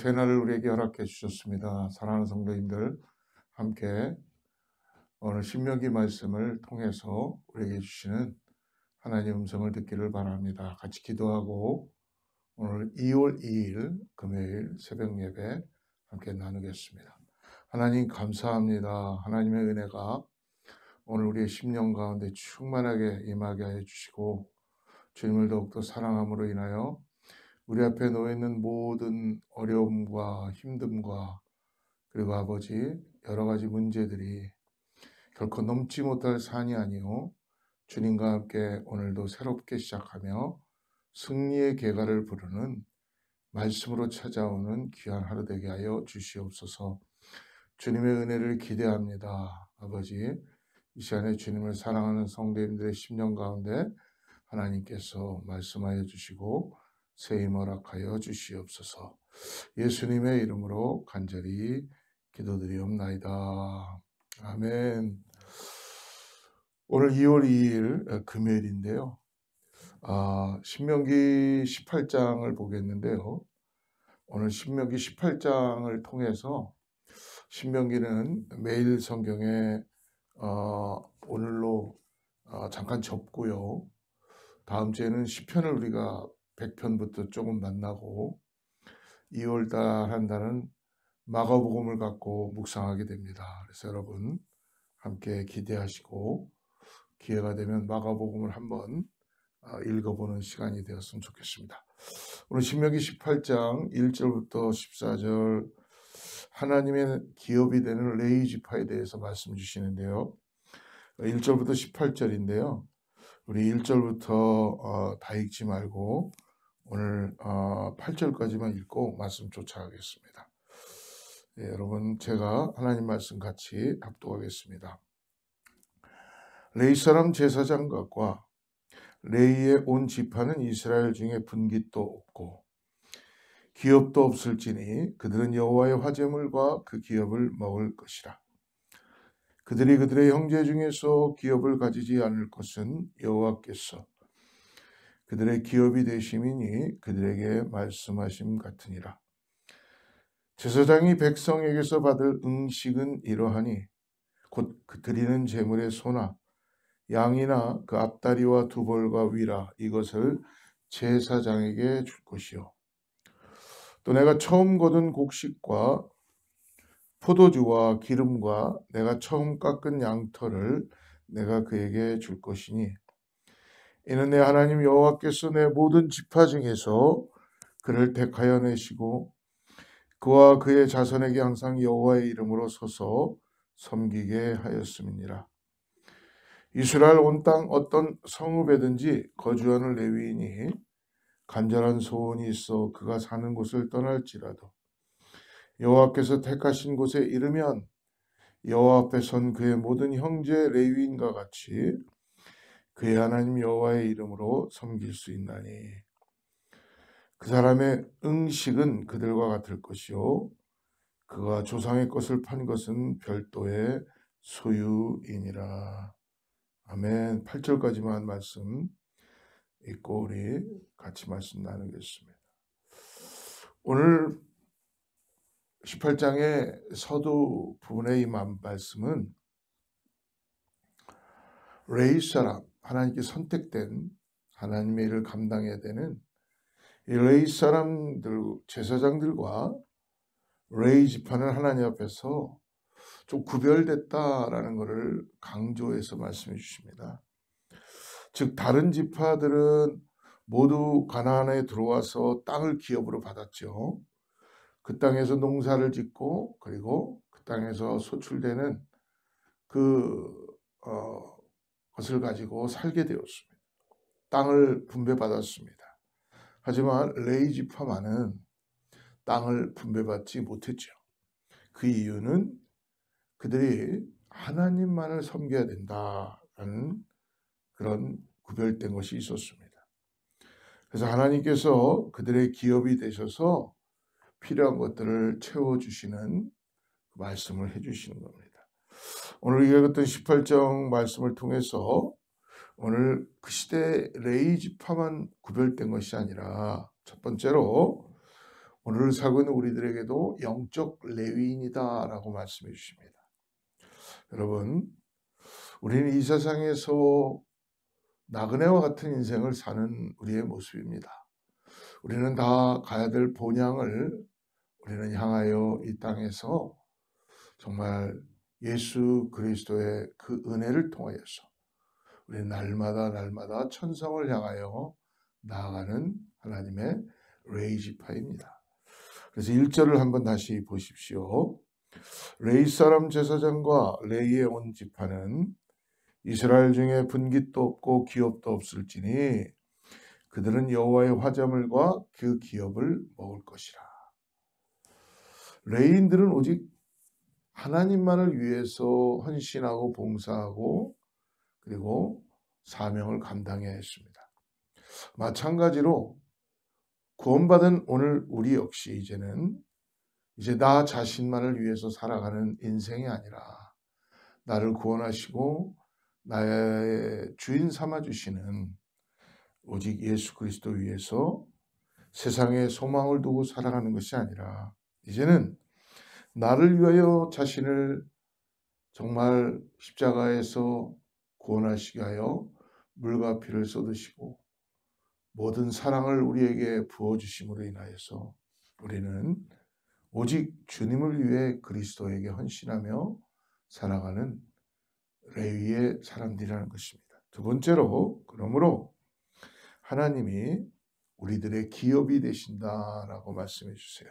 새날을 우리에게 허락해 주셨습니다. 사랑하는 성도님들, 함께 오늘 신명기 말씀을 통해서 우리에게 주시는 하나님의 음성을 듣기를 바랍니다. 같이 기도하고 오늘 2월 2일 금요일 새벽 예배 함께 나누겠습니다. 하나님 감사합니다. 하나님의 은혜가 오늘 우리의 심령 가운데 충만하게 임하게 하여 주시고, 주님을 더욱더 사랑함으로 인하여 우리 앞에 놓여있는 모든 어려움과 힘듦과 그리고 아버지 여러 가지 문제들이 결코 넘지 못할 산이 아니요 주님과 함께 오늘도 새롭게 시작하며 승리의 계가를 부르는 말씀으로 찾아오는 귀한 하루 되게 하여 주시옵소서. 주님의 은혜를 기대합니다. 아버지, 이 시간에 주님을 사랑하는 성도님들의 심령 가운데 하나님께서 말씀하여 주시고 새 힘 허락하여 주시옵소서. 예수님의 이름으로 간절히 기도드리옵나이다. 아멘. 오늘 2월 2일 금요일인데요. 신명기 18장을 보겠는데요. 오늘 신명기 18장을 통해서 신명기는 매일 성경에 오늘로 잠깐 접고요. 다음 주에는 시편을 우리가 100편부터 조금 만나고 2월달 한 달은 마가복음을 갖고 묵상하게 됩니다. 그래서 여러분 함께 기대하시고 기회가 되면 마가복음을 한번 읽어보는 시간이 되었으면 좋겠습니다. 오늘 신명기 18장 1절부터 14절 하나님의 기업이 되는 레위 지파에 대해서 말씀 주시는데요. 1절부터 18절인데요. 우리 1절부터 다 읽지 말고 오늘 8절까지만 읽고 말씀 쫓아가겠습니다. 네, 여러분 제가 하나님 말씀 같이 합독하겠습니다. 레위 사람 제사장각과 레위의 온 지파는 이스라엘 중에 분깃도 없고 기업도 없을지니 그들은 여호와의 화제물과 그 기업을 먹을 것이라. 그들이 그들의 형제 중에서 기업을 가지지 않을 것은 여호와께서 그들의 기업이 되심이니 그들에게 말씀하심 같으니라. 제사장이 백성에게서 받을 응식은 이러하니 곧 그 드리는 제물의 소나 양이나 그 앞다리와 두벌과 위라 이것을 제사장에게 줄 것이요. 또 내가 처음 거둔 곡식과 포도주와 기름과 내가 처음 깎은 양털을 내가 그에게 줄 것이니 이는 내 하나님 여호와께서 내 모든 지파 중에서 그를 택하여 내시고 그와 그의 자손에게 항상 여호와의 이름으로 서서 섬기게 하였음이니라. 이스라엘 온 땅 어떤 성읍에든지 거주하는 레위인이 간절한 소원이 있어 그가 사는 곳을 떠날지라도 여호와께서 택하신 곳에 이르면 여호와 앞에 선 그의 모든 형제 레위인과 같이 그의 하나님 여호와의 이름으로 섬길 수 있나니 그 사람의 응식은 그들과 같을 것이요 그가 조상의 것을 판 것은 별도의 소유이니라. 아멘. 8절까지만 말씀 읽고 우리 같이 말씀 나누겠습니다. 오늘 18장의 서두 부분의 이 말씀은 레위 사람, 하나님께 선택된 하나님의 일을 감당해야 되는 이 레위 사람들, 제사장들과 레위 지파는 하나님 앞에서 좀 구별됐다라는 것을 강조해서 말씀해 주십니다. 즉 다른 지파들은 모두 가나안에 들어와서 땅을 기업으로 받았죠. 그 땅에서 농사를 짓고 그리고 그 땅에서 소출되는 것을 가지고 살게 되었습니다. 땅을 분배받았습니다. 하지만 레위 지파만은 땅을 분배받지 못했죠. 그 이유는 그들이 하나님만을 섬겨야 된다라는 그런 구별된 것이 있었습니다. 그래서 하나님께서 그들의 기업이 되셔서 필요한 것들을 채워주시는 말씀을 해주시는 겁니다. 오늘 읽었던 18장 말씀을 통해서 오늘 그 시대 레위 지파만 구별된 것이 아니라 첫 번째로 오늘을 살고 있는 우리들에게도 영적 레위인이다라고 말씀해 주십니다. 여러분, 우리는 이 세상에서 나그네와 같은 인생을 사는 우리의 모습입니다. 우리는 다 가야 될 본향을 우리는 향하여 이 땅에서 정말 예수 그리스도의 그 은혜를 통하여서 우리는 날마다 천성을 향하여 나아가는 하나님의 레위 지파입니다. 그래서 1절을 한번 다시 보십시오. 레위 사람 제사장과 레위의 온 지파는 이스라엘 중에 분깃도 없고 기업도 없을지니 그들은 여호와의 화자물과 그 기업을 먹을 것이라. 레위인들은 오직 하나님만을 위해서 헌신하고 봉사하고 그리고 사명을 감당해야 했습니다. 마찬가지로 구원받은 오늘 우리 역시 이제 나 자신만을 위해서 살아가는 인생이 아니라 나를 구원하시고 나의 주인 삼아주시는 오직 예수 그리스도 위해서 세상에 소망을 두고 살아가는 것이 아니라 이제는 나를 위하여 자신을 정말 십자가에서 구원하시게 하여 물과 피를 쏟으시고 모든 사랑을 우리에게 부어주심으로 인하여서 우리는 오직 주님을 위해 그리스도에게 헌신하며 살아가는 레위의 사람들이라는 것입니다. 두 번째로, 그러므로 하나님이 우리들의 기업이 되신다라고 말씀해 주세요.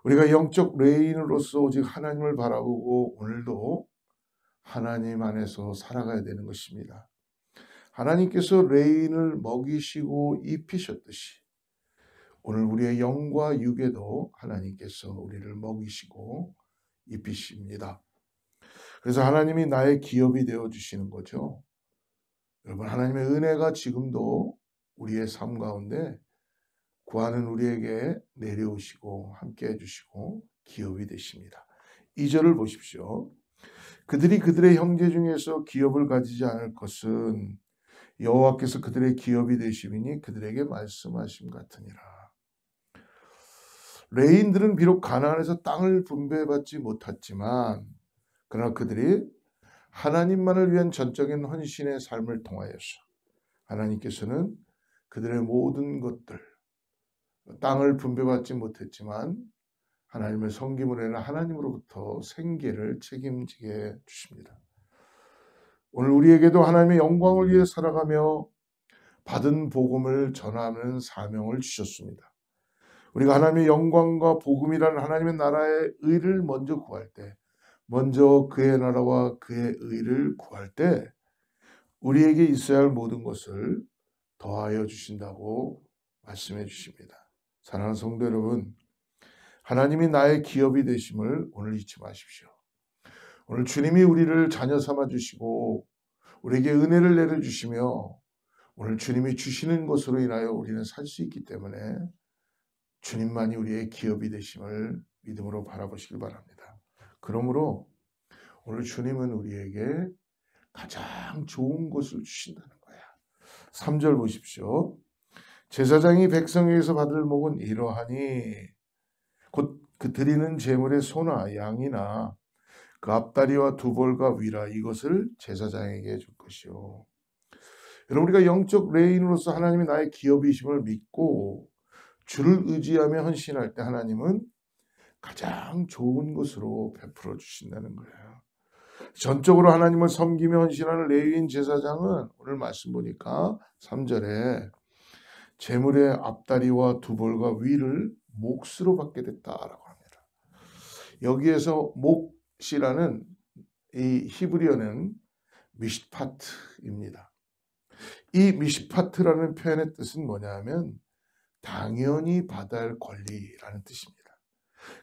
우리가 영적 레위인으로서 오직 하나님을 바라보고 오늘도 하나님 안에서 살아가야 되는 것입니다. 하나님께서 레위인을 먹이시고 입히셨듯이 오늘 우리의 영과 육에도 하나님께서 우리를 먹이시고 입히십니다. 그래서 하나님이 나의 기업이 되어주시는 거죠. 여러분, 하나님의 은혜가 지금도 우리의 삶 가운데 구하는 우리에게 내려오시고 함께 해주시고 기업이 되십니다. 2절을 보십시오. 그들이 그들의 형제 중에서 기업을 가지지 않을 것은 여호와께서 그들의 기업이 되심이니 그들에게 말씀하심 같으니라. 레위인들은 비록 가나안에서 땅을 분배받지 못했지만 그러나 그들이 하나님만을 위한 전적인 헌신의 삶을 통하여서 하나님께서는 그들의 모든 것들, 땅을 분배받지 못했지만 하나님을 섬김으로 인해 하나님으로부터 생계를 책임지게 주십니다. 오늘 우리에게도 하나님의 영광을 위해 살아가며 받은 복음을 전하는 사명을 주셨습니다. 우리가 하나님의 영광과 복음이라는 하나님의 나라의 의를 먼저 구할 때, 먼저 그의 나라와 그의 의를 구할 때 우리에게 있어야 할 모든 것을 더하여 주신다고 말씀해 주십니다. 사랑하는 성도 여러분, 하나님이 나의 기업이 되심을 오늘 잊지 마십시오. 오늘 주님이 우리를 자녀 삼아 주시고 우리에게 은혜를 내려주시며 오늘 주님이 주시는 것으로 인하여 우리는 살 수 있기 때문에 주님만이 우리의 기업이 되심을 믿음으로 바라보시길 바랍니다. 그러므로 오늘 주님은 우리에게 가장 좋은 것을 주신다는 거야. 3절 보십시오. 제사장이 백성에게서 받을 목은 이러하니 곧 그 드리는 제물의 소나 양이나 그 앞다리와 두 볼과 위라 이것을 제사장에게 줄 것이요. 여러분, 우리가 영적 레위인으로서 하나님이 나의 기업이심을 믿고 주를 의지하며 헌신할 때 하나님은 가장 좋은 것으로 베풀어 주신다는 거예요. 전적으로 하나님을 섬기며 헌신하는 레위인 제사장은 오늘 말씀 보니까 3절에 제물의 앞다리와 두 볼과 위를 몫으로 받게 됐다라고 합니다. 여기에서 몫이라는 이 히브리어는 미시파트입니다. 이 미시파트라는 표현의 뜻은 뭐냐면 당연히 받아야 할 권리라는 뜻입니다.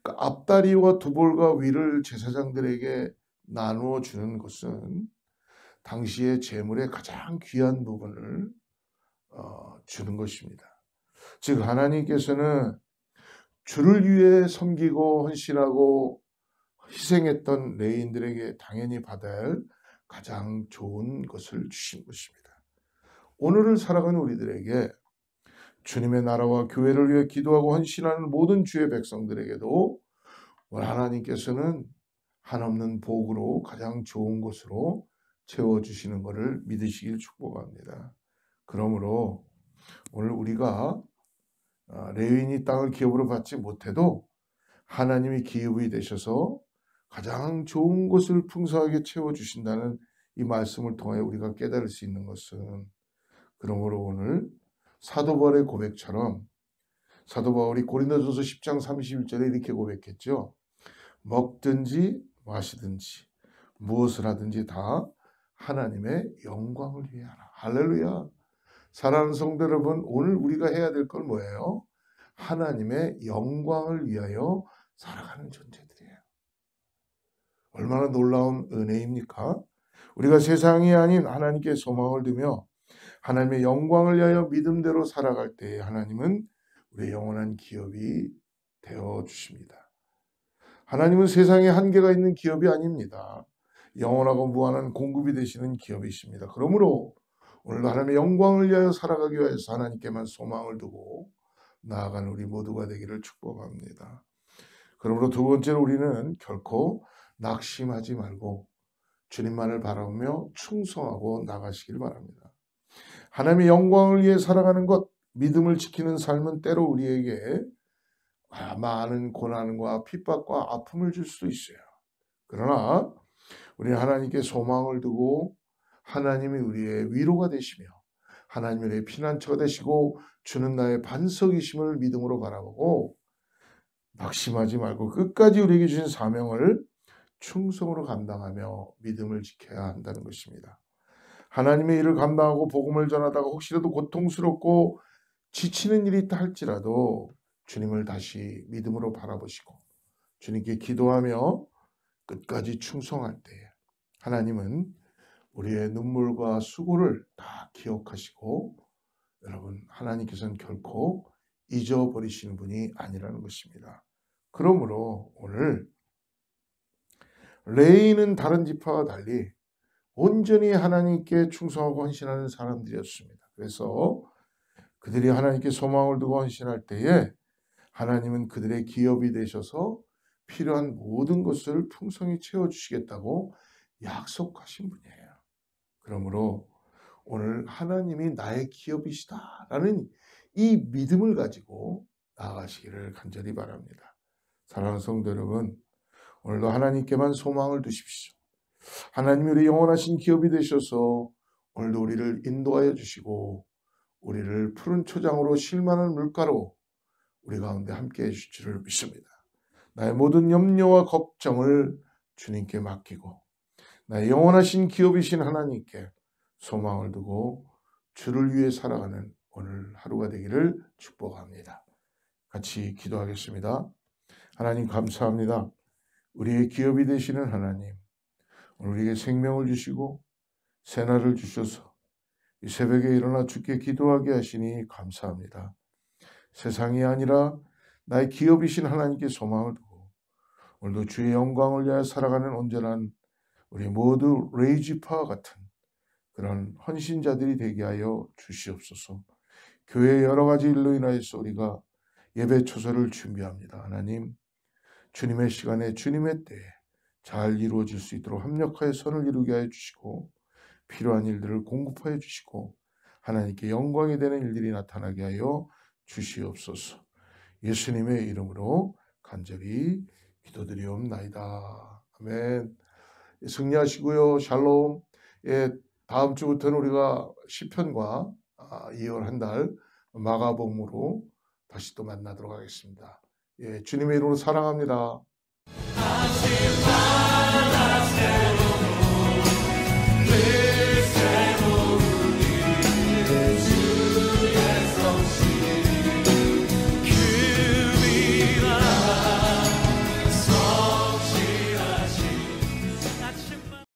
그러니까 앞다리와 두 볼과 위를 제사장들에게 나누어 주는 것은 당시의 제물의 가장 귀한 부분을 주는 것입니다. 즉 하나님께서는 주를 위해 섬기고 헌신하고 희생했던 레위인들에게 당연히 받아야 할 가장 좋은 것을 주신 것입니다. 오늘을 살아가는 우리들에게 주님의 나라와 교회를 위해 기도하고 헌신하는 모든 주의 백성들에게도 오늘 하나님께서는 한없는 복으로 가장 좋은 것으로 채워주시는 것을 믿으시길 축복합니다. 그러므로 오늘 우리가 레위인이 땅을 기업으로 받지 못해도 하나님이 기업이 되셔서 가장 좋은 것을 풍성하게 채워주신다는 이 말씀을 통해 우리가 깨달을 수 있는 것은, 그러므로 오늘 사도 바울의 고백처럼 사도 바울이 고린도전서 10장 31절에 이렇게 고백했죠. 먹든지 마시든지 무엇을 하든지 다 하나님의 영광을 위해 하라. 할렐루야. 사랑하는 성도 여러분, 오늘 우리가 해야 될 건 뭐예요? 하나님의 영광을 위하여 살아가는 존재들이에요. 얼마나 놀라운 은혜입니까? 우리가 세상이 아닌 하나님께 소망을 두며 하나님의 영광을 위하여 믿음대로 살아갈 때에 하나님은 우리의 영원한 기업이 되어주십니다. 하나님은 세상에 한계가 있는 기업이 아닙니다. 영원하고 무한한 공급이 되시는 기업이십니다. 그러므로 오늘도 하나님의 영광을 위하여 살아가기 위해서 하나님께만 소망을 두고 나아가는 우리 모두가 되기를 축복합니다. 그러므로 두 번째로 우리는 결코 낙심하지 말고 주님만을 바라보며 충성하고 나가시길 바랍니다. 하나님의 영광을 위해 살아가는 것, 믿음을 지키는 삶은 때로 우리에게 많은 고난과 핍박과 아픔을 줄 수도 있어요. 그러나 우리는 하나님께 소망을 두고 하나님이 우리의 위로가 되시며 하나님이 우리의 피난처가 되시고 주는 나의 반석이심을 믿음으로 바라보고 낙심하지 말고 끝까지 우리에게 주신 사명을 충성으로 감당하며 믿음을 지켜야 한다는 것입니다. 하나님의 일을 감당하고 복음을 전하다가 혹시라도 고통스럽고 지치는 일이 있다 할지라도 주님을 다시 믿음으로 바라보시고 주님께 기도하며 끝까지 충성할 때 하나님은 우리의 눈물과 수고를 다 기억하시고, 여러분, 하나님께서는 결코 잊어버리시는 분이 아니라는 것입니다. 그러므로 오늘 레위인은 다른 지파와 달리 온전히 하나님께 충성하고 헌신하는 사람들이었습니다. 그래서 그들이 하나님께 소망을 두고 헌신할 때에 하나님은 그들의 기업이 되셔서 필요한 모든 것을 풍성히 채워주시겠다고 약속하신 분이에요. 그러므로 오늘 하나님이 나의 기업이시다라는 이 믿음을 가지고 나아가시기를 간절히 바랍니다. 사랑하는 성도 여러분, 오늘도 하나님께만 소망을 두십시오. 하나님이 우리 영원하신 기업이 되셔서 오늘도 우리를 인도하여 주시고 우리를 푸른 초장으로 실만한 물가로 우리 가운데 함께해 주실 줄을 믿습니다. 나의 모든 염려와 걱정을 주님께 맡기고 나의 영원하신 기업이신 하나님께 소망을 두고 주를 위해 살아가는 오늘 하루가 되기를 축복합니다. 같이 기도하겠습니다. 하나님 감사합니다. 우리의 기업이 되시는 하나님, 오늘 우리에게 생명을 주시고 새날을 주셔서 이 새벽에 일어나 주께 기도하게 하시니 감사합니다. 세상이 아니라 나의 기업이신 하나님께 소망을 두고 오늘도 주의 영광을 위하여 살아가는 온전한 우리 모두 레위지파와 같은 그런 헌신자들이 되게 하여 주시옵소서. 교회의 여러 가지 일로 인하여서 우리가 예배 초소를 준비합니다. 하나님, 주님의 시간에 주님의 때에 잘 이루어질 수 있도록 합력하여 선을 이루게 하여 주시고 필요한 일들을 공급하여 주시고 하나님께 영광이 되는 일들이 나타나게 하여 주시옵소서. 예수님의 이름으로 간절히 기도드리옵나이다. 아멘. 승리하시고요. 샬롬. 예, 다음 주부터는 우리가 시편과 2월 한 달 마가복음으로 다시 또 만나도록 하겠습니다. 예, 주님의 이름으로 사랑합니다.